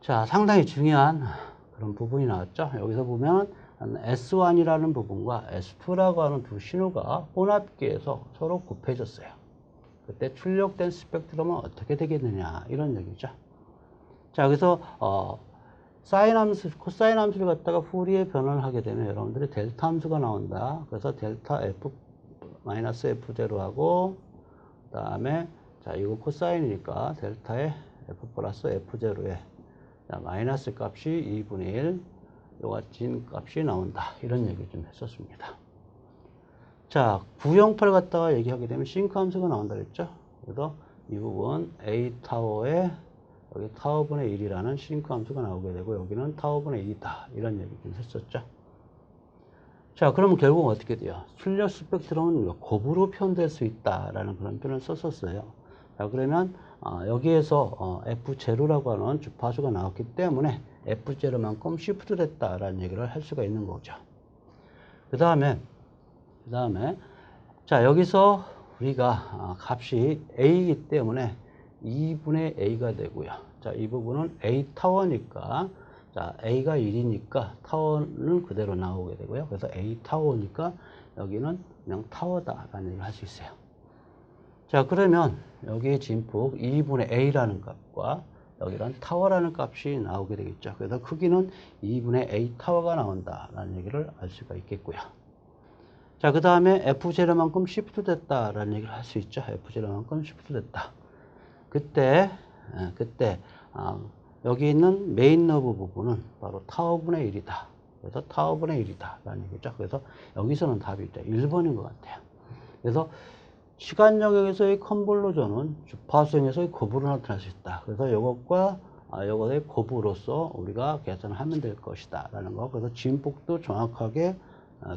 자, 상당히 중요한 그런 부분이 나왔죠. 여기서 보면 S1이라는 부분과 S2라고 하는 두 신호가 혼합기에서 서로 곱해졌어요. 그때 출력된 스펙트럼은 어떻게 되겠느냐, 이런 얘기죠. 자, 그래서 사인 함수, 코사인 함수를 갖다가 푸리에 변환을 하게 되면 여러분들이 델타 함수가 나온다. 그래서 델타 F 마이너스 F0 하고, 그 다음에 자, 이거 코사인이니까 델타의 F 플러스 F0에 마이너스 값이 2분의 1, 요가 진 값이 나온다. 이런 얘기 좀 했었습니다. 자, 908 갖다가 얘기하게 되면 싱크 함수가 나온다 그랬죠. 그래서 이 부분 A 타워에 여기 타워분의 1이라는 싱크 함수가 나오게 되고, 여기는 타워분의 1이다. 이런 얘기 좀 했었죠. 자, 그러면 결국 어떻게 돼요? 출력 스펙트럼은 곱으로 표현될 수 있다라는 그런 표현을 썼었어요. 자, 그러면 여기에서 F0라고 하는 주파수가 나왔기 때문에 F0만큼 시프트 됐다라는 얘기를 할 수가 있는 거죠. 그 다음에 자, 여기서 우리가 값이 A이기 때문에 2분의 A가 되고요. 자, 이 부분은 A 타워니까, 자, A가 1이니까 타워는 그대로 나오게 되고요. 그래서 A 타워니까 여기는 그냥 타워다라는 얘기를 할 수 있어요. 자, 그러면 여기에 진폭 2분의 A라는 값과 여기는 타워라는 값이 나오게 되겠죠. 그래서 크기는 2분의 A 타워가 나온다라는 얘기를 알 수가 있겠고요. 자, 그 다음에 F0만큼 시프트 됐다라는 얘기를 할 수 있죠. F0만큼 시프트 됐다. 그때 여기 있는 메인 너브 부분은 바로 타워분의 1이다. 그래서 타워분의 1이다. 라는 얘기죠. 그래서 여기서는 답이 있다. 1번인 것 같아요. 그래서 시간 영역에서의 컨볼루전은 주파수형에서의 곱으로 나타날 수 있다. 그래서 이것과 이것의 곱으로서 우리가 계산을 하면 될 것이다. 라는 거. 그래서 진폭도 정확하게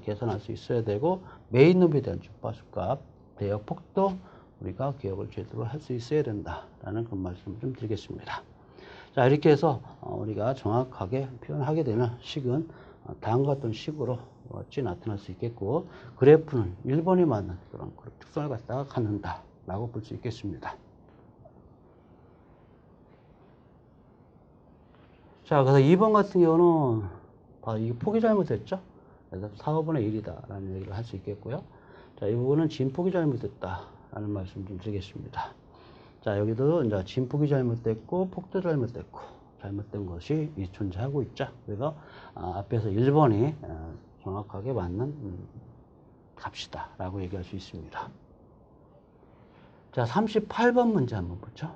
계산할 수 있어야 되고, 메인 너브에 대한 주파수값, 대역폭도 우리가 기억을 제대로 할 수 있어야 된다라는 그런 말씀을 좀 드리겠습니다. 자, 이렇게 해서 우리가 정확하게 표현하게 되면 식은 다음과 같은 식으로 어찌 나타날 수 있겠고, 그래프는 1번이 맞는 그런 특성을 갖다가 갖는다라고 볼 수 있겠습니다. 자, 그래서 2번 같은 경우는 이게 폭이 잘못됐죠? 그래서 4분의 1이다라는 얘기를 할 수 있겠고요. 자, 이 부분은 진폭이 잘못됐다라는 말씀 좀 드리겠습니다. 자, 여기도 이제 진폭이 잘못됐고, 폭도 잘못됐고, 잘못된 것이 존재하고 있죠. 그래서 앞에서 1번이 정확하게 맞는 값이다 라고 얘기할 수 있습니다. 자, 38번 문제 한번 보죠.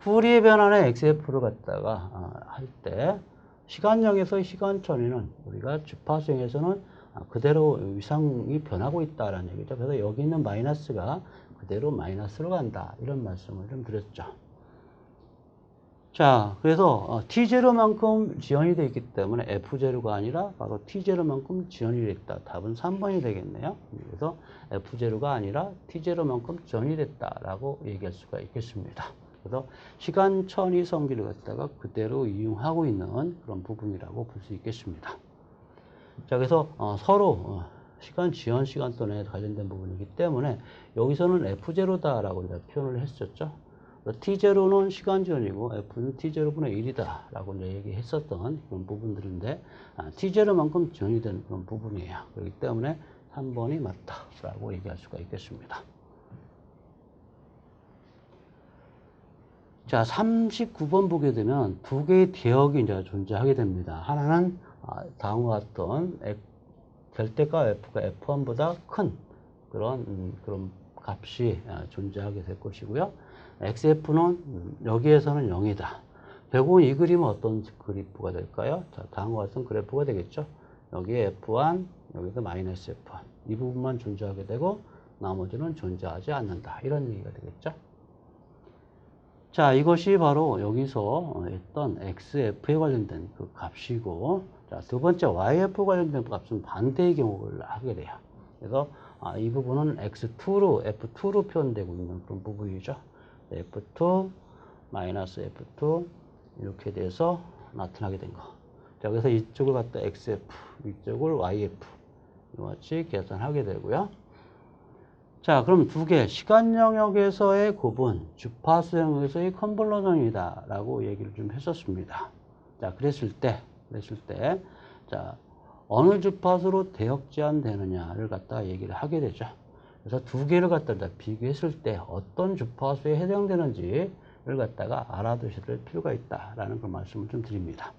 푸리에 변환의 XF를 갖다가 할 때 시간형에서의 시간 처리는 우리가 주파수형에서는 그대로 위상이 변하고 있다라는 얘기죠. 그래서 여기 있는 마이너스가 그대로 마이너스로 간다. 이런 말씀을 좀 드렸죠. 자, 그래서 T0만큼 지연이 되어 있기 때문에 F0가 아니라 바로 T0만큼 지연이 되어 있다. 답은 3번이 되겠네요. 그래서 F0가 아니라 T0만큼 지연이 됐다라고 얘기할 수가 있겠습니다. 그래서 시간 천위 성질을 갖다가 그대로 이용하고 있는 그런 부분이라고 볼 수 있겠습니다. 자, 그래서 서로 시간 지연 시간선에 관련된 부분이기 때문에 여기서는 F0다라고 표현을 했었죠. T0는 시간 지연이고 F는 T0분의 1이다 라고 이제 얘기했었던 그런 부분들인데, T0만큼 지연이 되는 그런 부분이에요. 그렇기 때문에 3번이 맞다 라고 얘기할 수가 있겠습니다. 자, 39번 보게 되면 두 개의 대역이 이제 존재하게 됩니다. 하나는 다음과 같은 될 때가 F가 F1보다 큰 그런 값이 존재하게 될 것이고요. XF는 여기에서는 0이다. 결국은 이 그림은 어떤 그래프가 될까요? 자, 다음과 같은 그래프가 되겠죠. 여기에 F1, 여기서 마이너스 F1. 이 부분만 존재하게 되고 나머지는 존재하지 않는다. 이런 얘기가 되겠죠. 자, 이것이 바로 여기서 했던 XF에 관련된 그 값이고, 자, 두 번째 YF 관련된 값은 반대의 경우를 하게 돼요. 그래서 이 부분은 X2로, F2로 표현되고 있는 그런 부분이죠. F2, 마이너스 F2, 이렇게 돼서 나타나게 된 거. 자, 그래서 이쪽을 갖다 XF, 이쪽을 YF, 이와 같이 계산하게 되고요. 자, 그럼 두 개, 시간 영역에서의 구분, 주파수 영역에서의 컨볼루션이다 라고 얘기를 좀 했었습니다. 자, 그랬을 때, 자, 어느 주파수로 대역 제한되느냐를 갖다가 얘기를 하게 되죠. 그래서 두 개를 갖다가 비교했을 때 어떤 주파수에 해당되는지를 갖다가 알아두셔야 될 필요가 있다라는 그런 말씀을 좀 드립니다.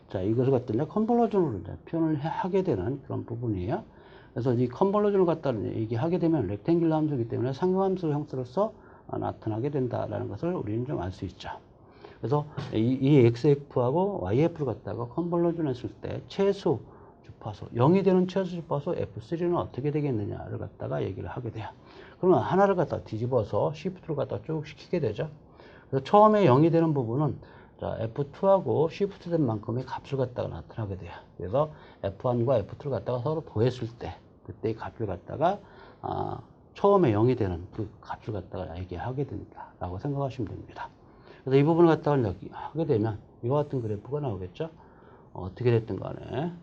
자, 이것을 갖다가 컨볼루션으로 표현을 하게 되는 그런 부분이에요. 그래서 이 컨볼루션을 갖다가 얘기하게 되면 렉탱귤러 함수이기 때문에 상경함수 형태로서 나타나게 된다라는 것을 우리는 좀 알 수 있죠. 그래서 이 XF하고 YF를 갖다가 컨볼루션 했을 때 최소 주파수, 0이 되는 최소 주파수 F3는 어떻게 되겠느냐를 갖다가 얘기를 하게 돼요. 그러면 하나를 갖다 뒤집어서 시프트를 갖다 쭉 시키게 되죠. 그래서 처음에 0이 되는 부분은 자, F2하고 시프트 된 만큼의 값을 갖다가 나타나게 돼요. 그래서 F1과 F2를 갖다가 서로 더했을 때, 그때의 값을 갖다가, 처음에 0이 되는 그 값을 갖다가 얘기하게 된다. 라고 생각하시면 됩니다. 그래서 이 부분을 갖다가 여기 하게 되면 이와 같은 그래프가 나오겠죠? 어떻게 됐든 간에.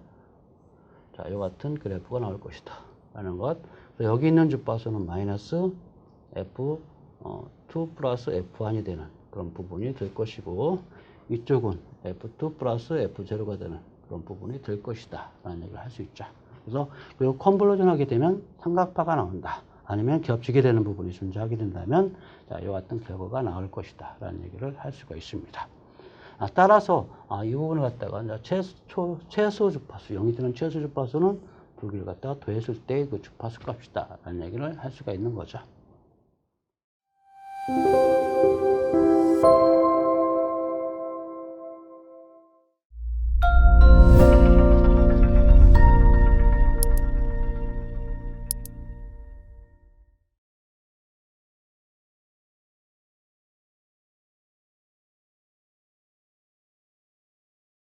자, 이와 같은 그래프가 나올 것이다. 라는 것. 그래서 여기 있는 주파수는 마이너스 F2 플러스 F1이 되는 그런 부분이 될 것이고, 이쪽은 F2 플러스 F0가 되는 그런 부분이 될 것이다. 라는 얘기를 할 수 있죠. 그래서, 그리고 컨볼루션 하게 되면 삼각파가 나온다. 아니면 겹치게 되는 부분이 존재하게 된다면, 자, 이와 같은 결과가 나올 것이다. 라는 얘기를 할 수가 있습니다. 따라서, 이 부분을 갖다가, 최소 주파수, 0이 되는 최소 주파수는 두 개를 갖다가 더했을 때 그 주파수 값이다. 라는 얘기를 할 수가 있는 거죠.